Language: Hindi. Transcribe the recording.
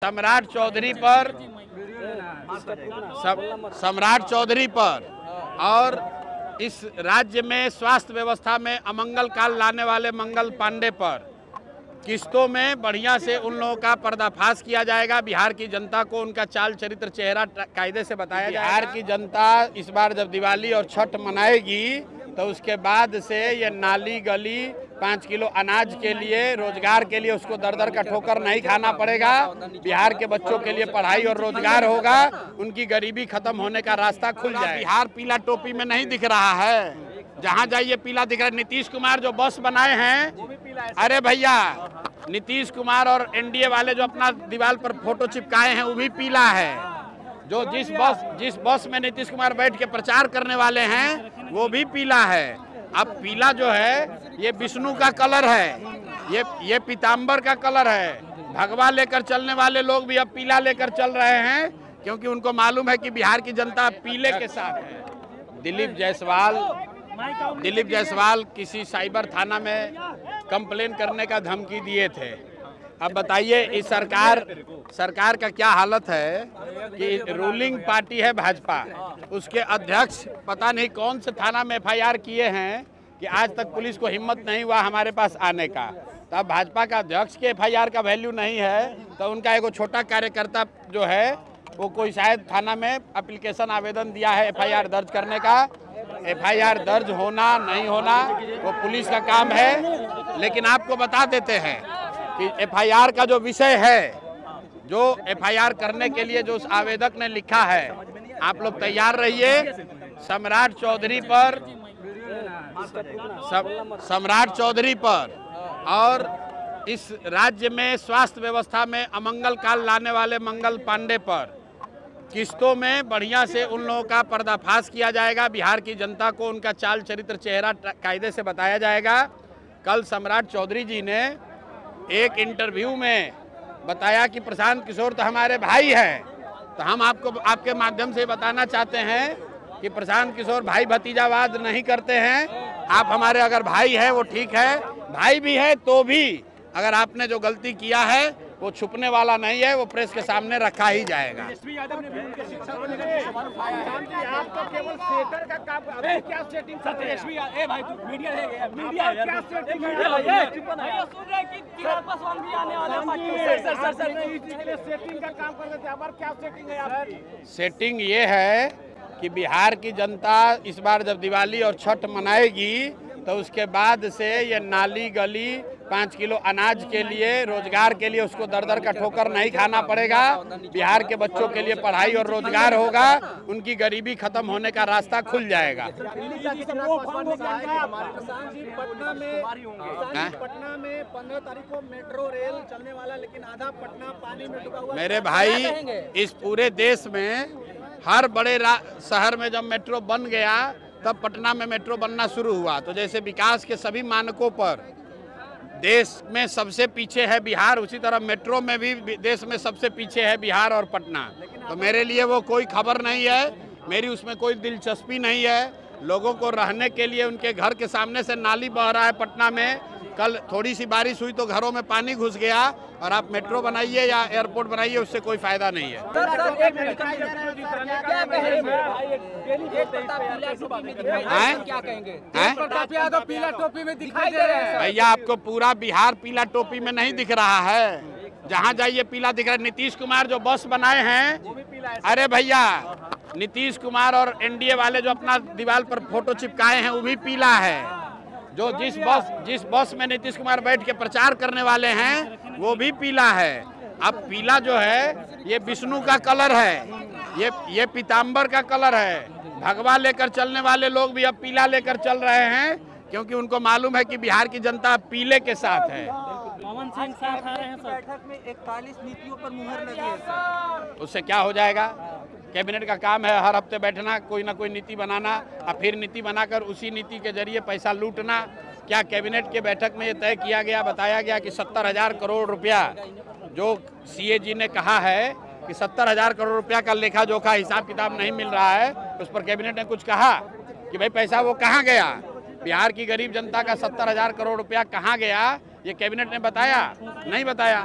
सम्राट चौधरी पर और इस राज्य में स्वास्थ्य व्यवस्था में अमंगल काल लाने वाले मंगल पांडे पर किस्तों में बढ़िया से उन लोगों का पर्दाफाश किया जाएगा। बिहार की जनता को उनका चाल चरित्र चेहरा कायदे से बताया जाएगा। बिहार की जनता इस बार जब दिवाली और छठ मनाएगी तो उसके बाद से ये नाली गली 5 किलो अनाज के लिए, रोजगार के लिए उसको दर दर का ठोकर नहीं खाना पड़ेगा। बिहार के बच्चों के लिए पढ़ाई और रोजगार होगा, उनकी गरीबी खत्म होने का रास्ता खुल जाएगा। बिहार पीला टोपी में नहीं दिख रहा है, जहाँ जाइए पीला दिख रहा है। नीतीश कुमार जो बस बनाए हैं, अरे भैया नीतीश कुमार और एनडीए वाले जो अपना दीवार पर फोटो चिपकाए हैं वो भी पीला है। जो जिस बस में नीतीश कुमार बैठ के प्रचार करने वाले हैं वो भी पीला है। अब पीला जो है ये विष्णु का कलर है, ये पीताम्बर का कलर है। भगवा लेकर चलने वाले लोग भी अब पीला लेकर चल रहे हैं, क्योंकि उनको मालूम है कि बिहार की जनता पीले के साथ है। दिलीप जायसवाल किसी साइबर थाना में कंप्लेन करने का धमकी दिए थे। अब बताइए इस सरकार का क्या हालत है कि रूलिंग पार्टी है भाजपा, उसके अध्यक्ष पता नहीं कौन से थाना में एफआईआर किए हैं कि आज तक पुलिस को हिम्मत नहीं हुआ हमारे पास आने का। तब भाजपा का अध्यक्ष के एफआईआर का वैल्यू नहीं है तो उनका एक छोटा कार्यकर्ता जो है वो कोई शायद थाना में एप्लीकेशन आवेदन दिया है एफआईआर दर्ज करने का। एफआईआर दर्ज होना नहीं होना वो पुलिस का काम है, लेकिन आपको बता देते हैं कि एफआईआर का जो विषय है, जो एफआईआर करने के लिए जो उस आवेदक ने लिखा है, आप लोग तैयार रहिए। सम्राट चौधरी पर और इस राज्य में स्वास्थ्य व्यवस्था में अमंगल काल लाने वाले मंगल पांडे पर किस्तों में बढ़िया से उन लोगों का पर्दाफाश किया जाएगा। बिहार की जनता को उनका चाल चरित्र चेहरा कायदे से बताया जाएगा। कल सम्राट चौधरी जी ने एक इंटरव्यू में बताया कि प्रशांत किशोर तो हमारे भाई हैं, तो हम आपके माध्यम से बताना चाहते हैं कि प्रशांत किशोर भाई भतीजावाद नहीं करते हैं। आप हमारे अगर भाई है वो ठीक है, भाई भी है तो भी अगर आपने जो गलती किया है वो छुपने वाला नहीं है, वो प्रेस के सामने रखा ही जाएगा। सेटिंग ये है कि बिहार की जनता इस बार जब दिवाली और छठ मनाएगी तो उसके बाद से ये नाली गली 5 किलो अनाज के लिए, रोजगार के लिए उसको दर दर का ठोकर नहीं खाना पड़ेगा। बिहार के बच्चों के लिए पढ़ाई और रोजगार होगा, उनकी गरीबी खत्म होने का रास्ता खुल जाएगा। पटना में 15 तारीख को मेट्रो रेल चलने वाला, लेकिन आधा पटना पानी में डूबा हुआ। मेरे भाई, इस पूरे देश में हर बड़े शहर में जब मेट्रो बन गया तब पटना में मेट्रो बनना शुरू हुआ। तो जैसे विकास के सभी मानकों पर देश में सबसे पीछे है बिहार, उसी तरह मेट्रो में भी देश में सबसे पीछे है बिहार और पटना। तो मेरे लिए वो कोई खबर नहीं है, मेरी उसमें कोई दिलचस्पी नहीं है। लोगों को रहने के लिए उनके घर के सामने से नाली बह रहा है पटना में। कल थोड़ी सी बारिश हुई तो घरों में पानी घुस गया, और आप मेट्रो बनाइए या एयरपोर्ट बनाइए उससे कोई फायदा नहीं है। भैया आपको पूरा बिहार पीला टोपी में नहीं दिख रहा है, जहाँ जाइए पीला दिख रहा है। नीतीश कुमार जो बस बनाए हैं, अरे भैया नीतीश कुमार और एनडीए वाले जो अपना दीवार पर फोटो चिपकाए हैं वो भी पीला है। जो जिस बस में नीतीश कुमार बैठ के प्रचार करने वाले हैं वो भी पीला है। अब पीला जो है ये विष्णु का कलर है, ये पीताम्बर का कलर है। भगवा लेकर चलने वाले लोग भी अब पीला लेकर चल रहे हैं, क्योंकि उनको मालूम है कि बिहार की जनता पीले के साथ है। पवन सिंह साथ आ रहे हैं बैठक में 41 नीतियों पर मुहर लगी है। उससे क्या हो जाएगा? कैबिनेट का काम है हर हफ्ते बैठना, कोई ना कोई नीति बनाना और फिर नीति बनाकर उसी नीति के जरिए पैसा लूटना। क्या कैबिनेट के बैठक में ये तय किया गया, बताया गया कि 70,000 करोड़ रुपया जो सीएजी ने कहा है कि 70,000 करोड़ रुपया का लेखा जोखा हिसाब किताब नहीं मिल रहा है, उस पर कैबिनेट ने कुछ कहा कि भाई पैसा वो कहाँ गया? बिहार की गरीब जनता का 70,000 करोड़ रुपया कहाँ गया? ये कैबिनेट ने बताया? नहीं बताया।